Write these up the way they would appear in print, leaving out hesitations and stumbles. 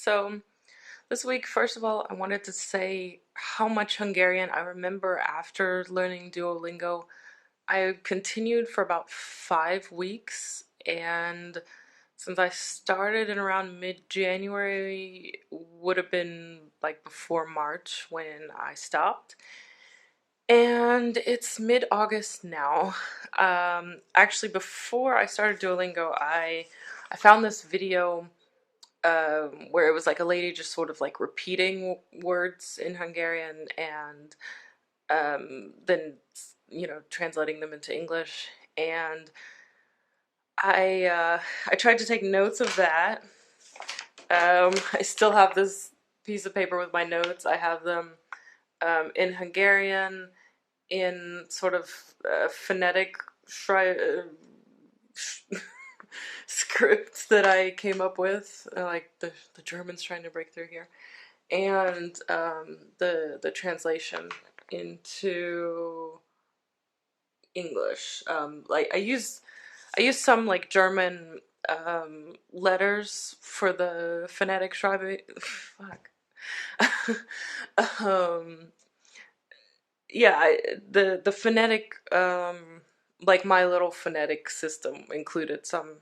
So this week, first of all, I wanted to say how much Hungarian I remember after learning Duolingo. I continued for about 5 weeks, and since I started in around mid-January, would have been like before March when I stopped. And it's mid-August now. Actually, before I started Duolingo, I found this video where it was like a lady just sort of like repeating words in Hungarian and then translating them into English. And I tried to take notes of that. I still have this piece of paper with my notes. I have them in Hungarian, in sort of phonetic script that I came up with, like the Germans trying to break through here, and the translation into English. Like I use some like German letters for the phonetic schreibe. Fuck. um, yeah, the phonetic like my little phonetic system included some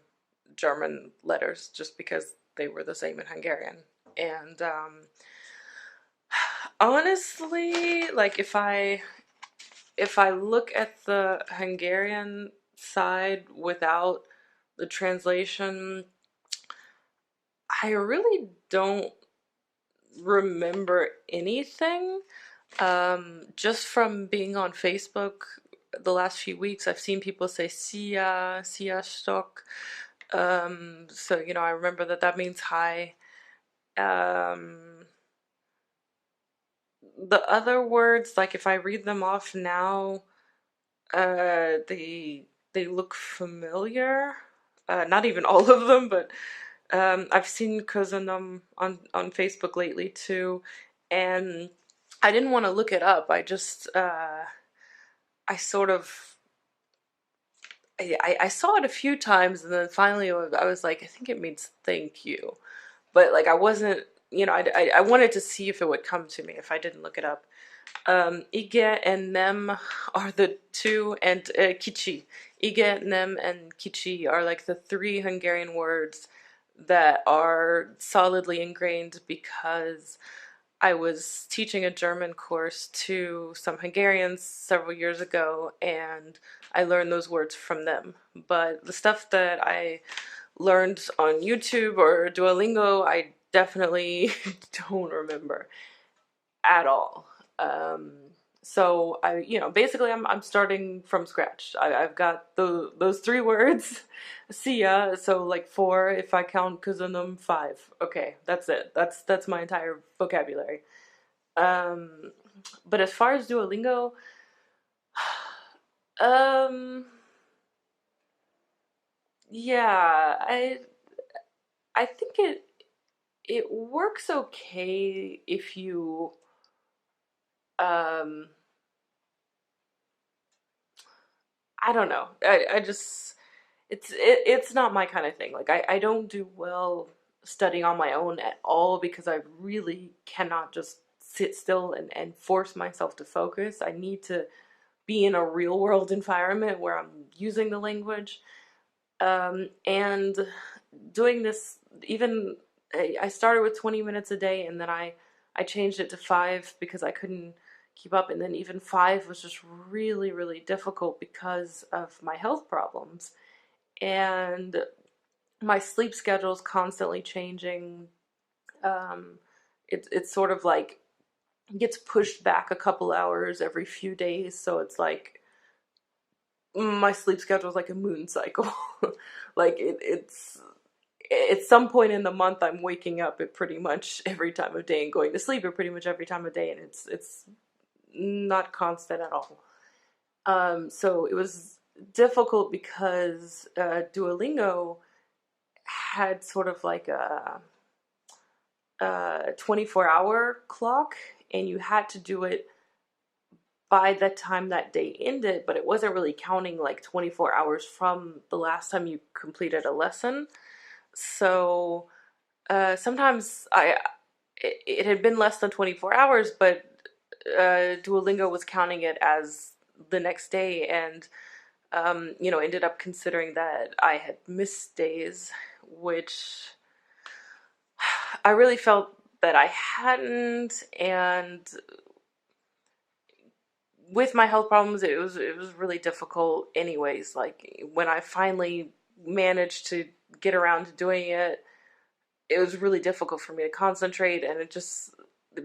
German letters just because they were the same in Hungarian. And honestly, like if I look at the Hungarian side without the translation, I really don't remember anything. Just from being on Facebook the last few weeks, I've seen people say "sia stock." So I remember that means hi. Um, the other words, like if I read them off now, they look familiar. Not even all of them, but I've seen Kozanam on Facebook lately too, and I didn't want to look it up. I sort of I saw it a few times, and then finally I was like, I think it means thank you, but like I wasn't, I wanted to see if it would come to me if I didn't look it up. Ige and Nem are the two, and Kichi. Ige, Nem, and Kichi are like the three Hungarian words that are solidly ingrained because I was teaching a German course to some Hungarians several years ago, and I learned those words from them. But the stuff that I learned on YouTube or Duolingo, I definitely don't remember at all. Um, so basically, I'm starting from scratch. I've got those three words. See ya. So like four if I count Kuzunum, five. Okay, that's it. That's my entire vocabulary. Um, but as far as Duolingo, um, yeah, I think it works okay if you um I don't know. I just it's not my kind of thing. Like I don't do well studying on my own at all because I really cannot just sit still and force myself to focus. I need to be in a real world environment where I'm using the language. And doing this, even I started with 20 minutes a day, and then I changed it to five because I couldn't keep up, and then even five was just really really difficult because of my health problems, and my sleep schedule is constantly changing. It's sort of like gets pushed back a couple hours every few days, so it's like my sleep schedule is like a moon cycle. Like it's at some point in the month I'm waking up at pretty much every time of day and going to sleep at pretty much every time of day, and it's not constant at all. So it was difficult because Duolingo had sort of like a 24-hour clock, and you had to do it by the time that day ended, but it wasn't really counting like 24 hours from the last time you completed a lesson. So sometimes it had been less than 24 hours, but Duolingo was counting it as the next day, and ended up considering that I had missed days, which I really felt that I hadn't. And with my health problems, it was really difficult anyways. Like when I finally managed to get around to doing it, it was really difficult for me to concentrate, and it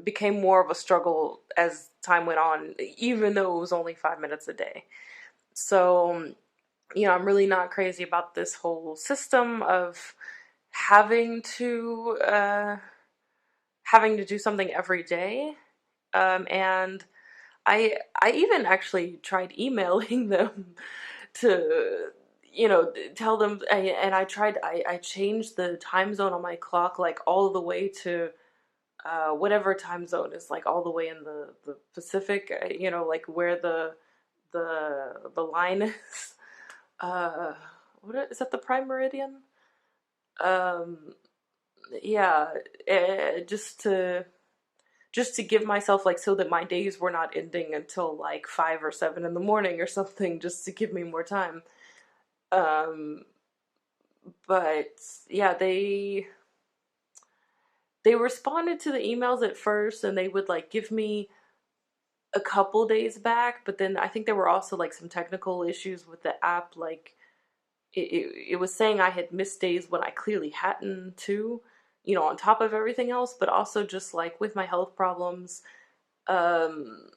became more of a struggle as time went on, even though it was only 5 minutes a day. So, I'm really not crazy about this whole system of having to uh, having to do something every day. And I even actually tried emailing them to tell them. And I changed the time zone on my clock like all the way to whatever time zone is like all the way in the Pacific, like where the line is. uh what is that, the prime meridian? um yeah. Just to give myself, like, so that my days were not ending until like 5 or 7 in the morning or something, just to give me more time. um but yeah, they responded to the emails at first, and they would like give me a couple days back, but then I think there were also like some technical issues with the app. Like it was saying I had missed days when I clearly hadn't too, on top of everything else. But also just like with my health problems, um,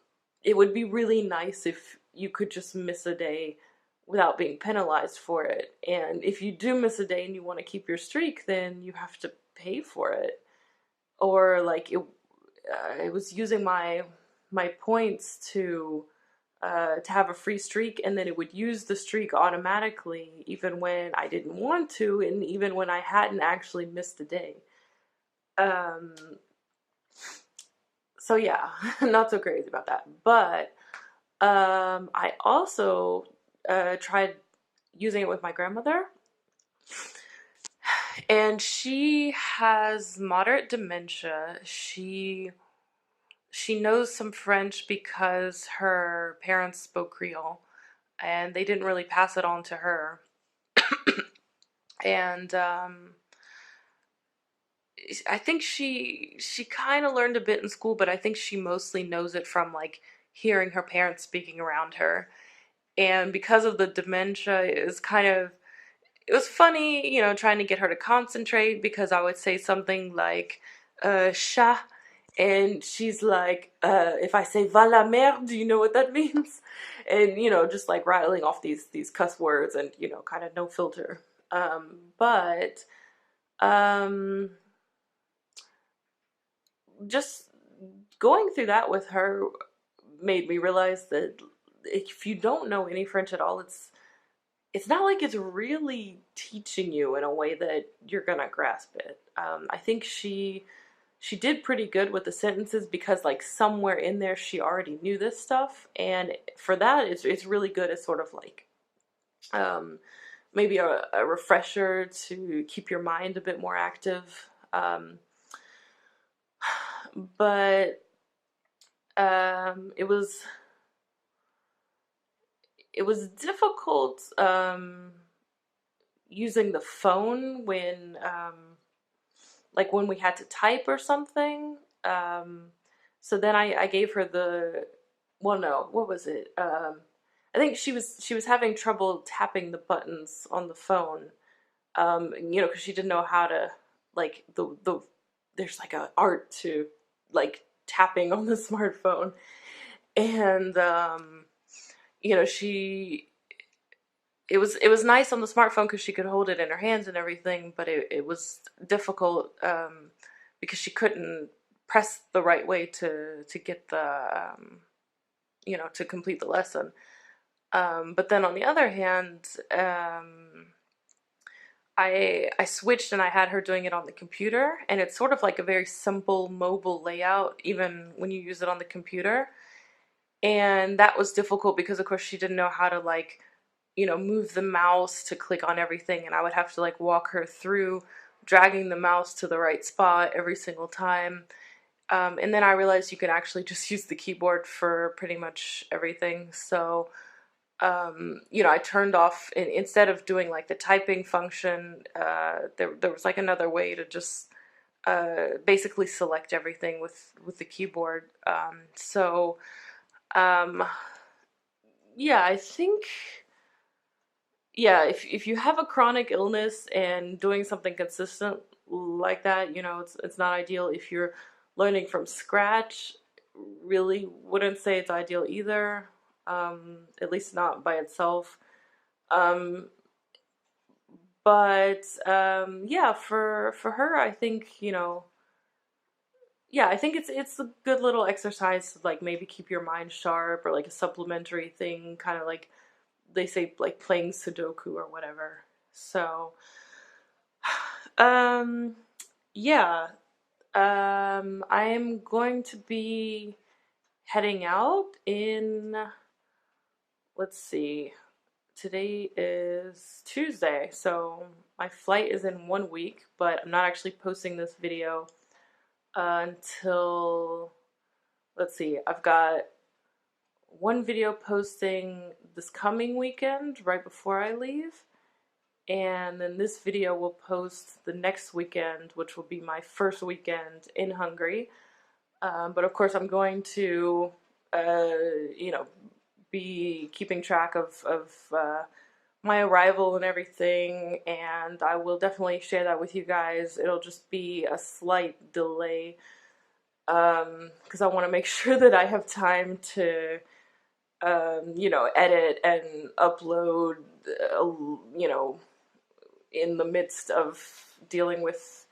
it would be really nice if you could just miss a day without being penalized for it. And if you do miss a day and you want to keep your streak, then you have to pay for it. Or like it was using my points to have a free streak, and then it would use the streak automatically even when I didn't want to, and even when I hadn't actually missed a day. Um, so yeah, not so crazy about that. But I also tried using it with my grandmother, and she has moderate dementia. She knows some French because her parents spoke Creole, and they didn't really pass it on to her. And I think she kind of learned a bit in school, but I think she mostly knows it from like hearing her parents speaking around her. And because of the dementia, it was funny, trying to get her to concentrate, because I would say something like chat, and she's like, if I say va la merde, do you know what that means? And just like rattling off these cuss words, and kind of no filter. But um just going through that with her made me realize that if you don't know any French at all, it's not like it's really teaching you in a way that you're gonna grasp it. I think she did pretty good with the sentences, because like somewhere in there she already knew this stuff, and for that it's really good as sort of like um, maybe a refresher to keep your mind a bit more active. But it was difficult using the phone when like when we had to type or something. So then I gave her the, well, no, what was it? I think she was having trouble tapping the buttons on the phone. Because she didn't know how to, like, there's like a art to like tapping on the smartphone. And she it was nice on the smartphone because she could hold it in her hands and everything, but it was difficult because she couldn't press the right way to get to complete the lesson. But then on the other hand, I switched, and I had her doing it on the computer, and it's sort of like a very simple mobile layout even when you use it on the computer. And that was difficult because of course she didn't know how to like move the mouse to click on everything, and I would have to like walk her through dragging the mouse to the right spot every single time. And then I realized you can actually just use the keyboard for pretty much everything. So, I turned off, instead of doing like the typing function, there was like another way to just basically select everything with the keyboard. So, um, yeah, I think, yeah, if you have a chronic illness and doing something consistent like that, it's not ideal. If you're learning from scratch, really wouldn't say it's ideal either. At least not by itself. Um, but yeah, for her, I think, yeah, I think it's a good little exercise to like maybe keep your mind sharp, or like a supplementary thing, kind of like they say, like playing Sudoku or whatever. So, um, yeah, I'm going to be heading out in, let's see, today is Tuesday, so my flight is in 1 week, but I'm not actually posting this video until, let's see, I've got one video posting this coming weekend right before I leave, and then this video will post the next weekend, which will be my first weekend in Hungary. But of course, I'm going to, uh, you know, be keeping track of my arrival and everything, and I will definitely share that with you guys. It'll just be a slight delay, because I want to make sure that I have time to, edit and upload, you know, in the midst of dealing with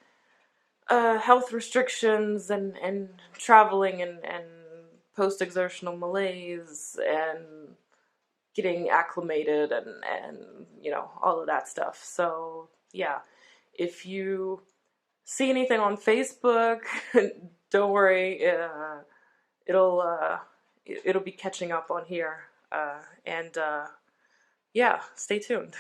health restrictions and traveling and post exertional malaise and getting acclimated and all of that stuff. So yeah, if you see anything on Facebook, don't worry, it'll it'll be catching up on here, and yeah, stay tuned.